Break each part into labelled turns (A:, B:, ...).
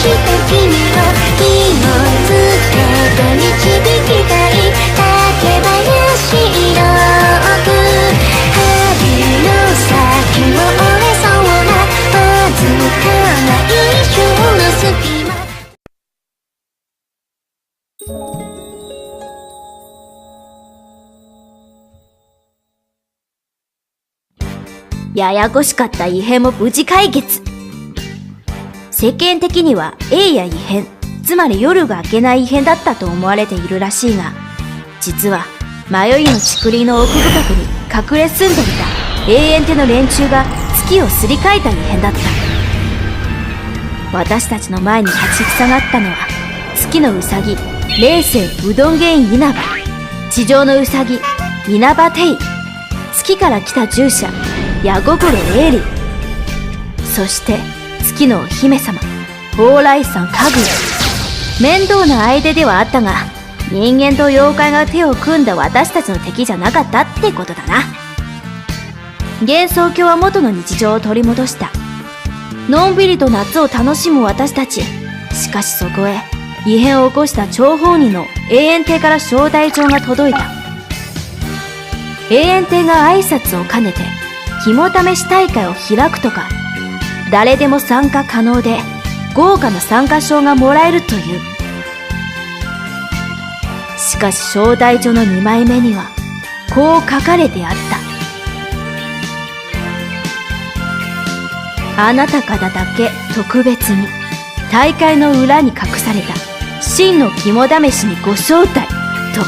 A: した君を気をつけて導きたい竹林色く針の先を折れそうなわずかな一瞬の隙間。
B: ややこしかった異変も無事解決。世間的には永夜異変、つまり夜が明けない異変だったと思われているらしいが、実は迷いの竹林の奥深くに隠れ住んでいた永遠手の連中が月をすり替えた異変だった。私たちの前に立ちふさがったのは月のうさぎ霊星うどん源稲葉、地上のうさぎ稲葉テイ、月から来た従者矢心エイリ、そして月のお姫様蓬莱山かぐや。面倒な相手ではあったが、人間と妖怪が手を組んだ私たちの敵じゃなかったってことだな。幻想郷は元の日常を取り戻した。のんびりと夏を楽しむ私たち。しかしそこへ異変を起こした張本人の永遠帝から招待状が届いた。永遠帝が挨拶を兼ねて肝試し大会を開くとか、誰でも参加可能で豪華な参加賞がもらえるという。しかし招待状の2枚目にはこう書かれてあった。あなた方だけ特別に大会の裏に隠された真の肝試しにご招待と。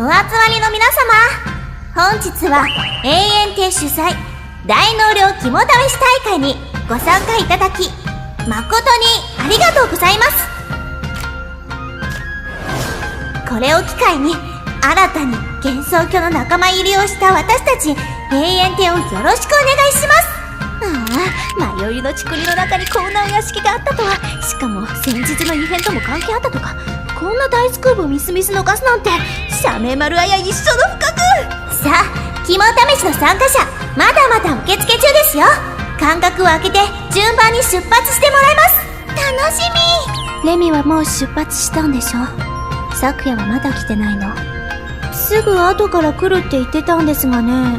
A: お集まりの皆様、本日は永遠亭主催大納涼肝試し大会にご参加いただき誠にありがとうございます。これを機会に新たに幻想郷の仲間入りをした私たち永遠亭をよろしくお願いします。迷いの竹林の中にこんなお屋敷があったとは。しかも先日の異変とも関係あったとか。こんな大スクープをみすみす逃すなんて、社名丸あや一緒の深く。さあ、肝試しの参加者まだまだ受付中ですよ。間隔を空けて順番に出発してもらいます。楽しみ。レミはもう出発したんでしょ。昨夜はまだ来てないの。すぐ後から来るって言ってたんですがね。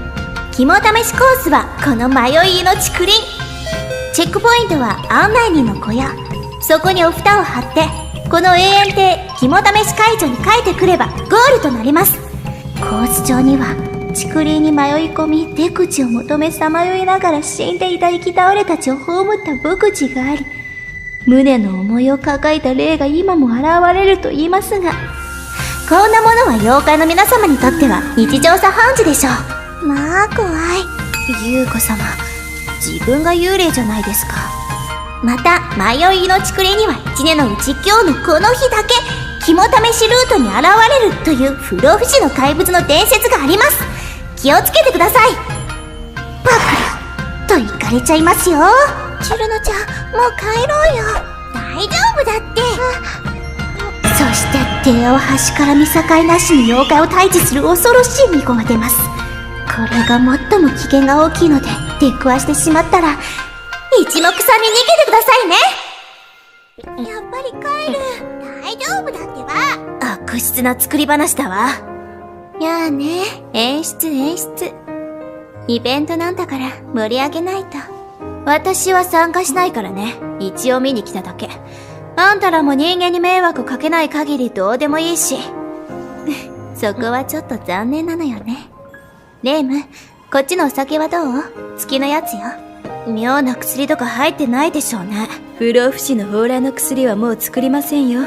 A: 肝試しコースはこの迷いの竹林。チェックポイントは案内人の小屋。そこにお蓋を貼ってこの永遠亭肝試し会場に書いてくればゴールとなります。コース上には竹林に迷い込み、出口を求めさまよいながら死んでいた生き倒れたちを葬った牧地があり、無念の思いを抱えた霊が今も現れると言いますが、こんなものは妖怪の皆様にとっては日常茶飯事でしょう。まあ怖い。
B: 優子様、自分が幽霊じゃないですか。
A: また、迷いの竹林には一年のうち今日のこの日だけ、肝試しルートに現れるという不老不死の怪物の伝説があります。気をつけてください。パクリと行かれちゃいますよ。チルノちゃん、もう帰ろうよ。大丈夫だって。そして手を端から見境なしに妖怪を退治する恐ろしい巫女が出ます。これが最も危険が大きいので、出くわしてしまったら一目散に逃げてくださいね。やっぱり帰る。大丈夫だってば。
B: 悪質な作り話だわ。
A: やあね、演出。イベントなんだから盛り上げないと。
B: 私は参加しないからね。一応見に来ただけ。あんたらも人間に迷惑かけない限りどうでもいいし。
A: そこはちょっと残念なのよね。レイム、こっちのお酒はどう？月のやつよ。
B: 妙な薬とか入ってないでしょうね。不老不死の蓬莱の薬はもう作りませんよ。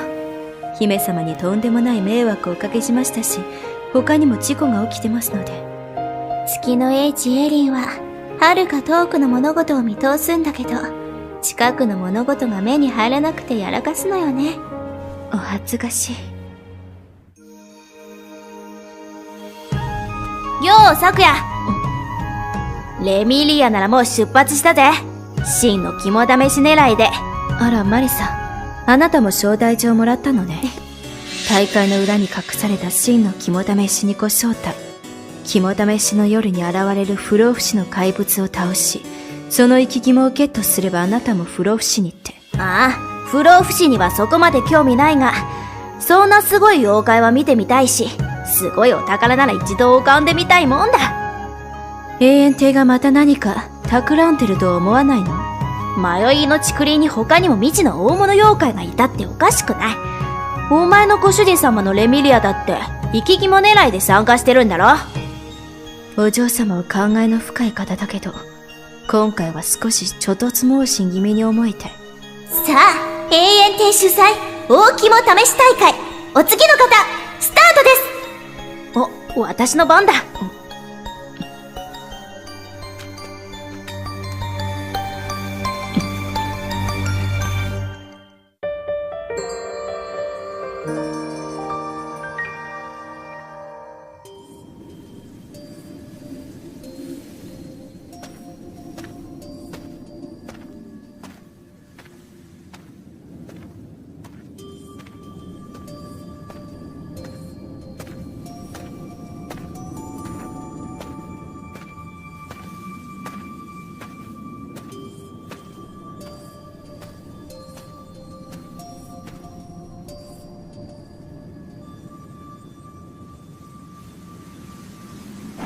B: 姫様にとんでもない迷惑をおかけしましたし、他にも事故が起きてますので。
A: 月の英知エリンは、遥か遠くの物事を見通すんだけど、近くの物事が目に入らなくてやらかすのよね。
B: お恥ずかしい。よう、昨夜。レミリアならもう出発したぜ。真の肝試し狙いで。あら、マリサ。あなたも招待状もらったのね。大会の裏に隠された真の肝試しにご招待。肝試しの夜に現れる不老不死の怪物を倒し、その生き肝をゲットすればあなたも不老不死にって。ああ、不老不死にはそこまで興味ないが、そんなすごい妖怪は見てみたいし、すごいお宝なら一度拝んでみたいもんだ。永遠帝がまた何か企んでると思わないの？迷いの竹林に他にも未知の大物妖怪がいたっておかしくない？お前のご主人様のレミリアだって生き肝狙いで参加してるんだろ？お嬢様は考えの深い方だけど、今回は少し猪突猛進気味に思えて。
A: さあ、永遠帝主催大肝試し大会、お次の方スタートです。
B: 私の番だ。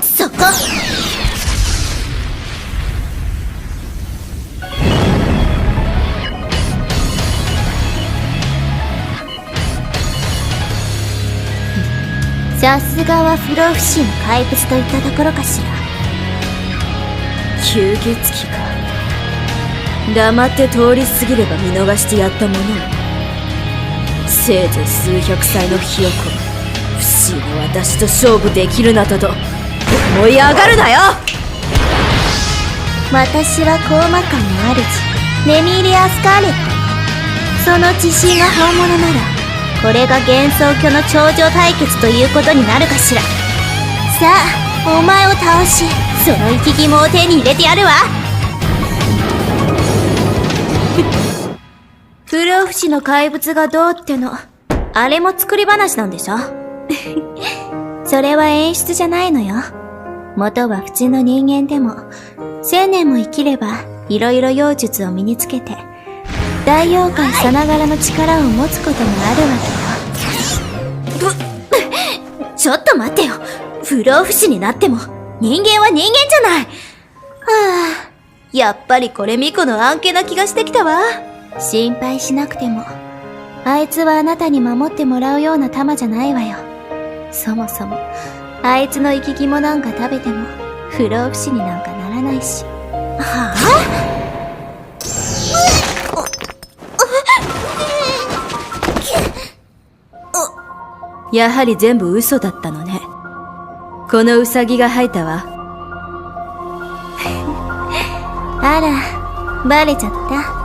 A: そこ。さすがは不老不死の怪物といったところかしら。
B: 吸血鬼か。黙って通り過ぎれば見逃してやったものを。せいぜい数百歳のひよこ、不死の私と勝負できるなどと思い上がるなよ。
A: 私は高魔界の主、レミリア・スカーレット。その自信が本物なら、これが幻想郷の頂上対決ということになるかしら。さあ、お前を倒し、その生き肝を手に入れてやるわ。
B: 不老不死の怪物がどうっての、あれも作り話なんでしょ？
A: それは演出じゃないのよ。元は普通の人間でも、1000年も生きれば、いろいろ妖術を身につけて、大妖怪さながらの力を持つこともあるわけよ。
B: ちょっと待ってよ。不老不死になっても、人間は人間じゃない。はあ、やっぱりこれミコの案件な気がしてきたわ。
A: 心配しなくても、あいつはあなたに守ってもらうような玉じゃないわよ。そもそも、
B: あいつの生き肝なんか食べても不老不死になんかならないし。
A: は
B: やはり全部嘘だったのね。このウサギが吐いたわ。
A: あら、バレちゃった。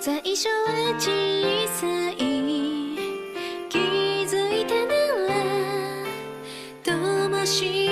C: 最初は小さい気づいたなら灯し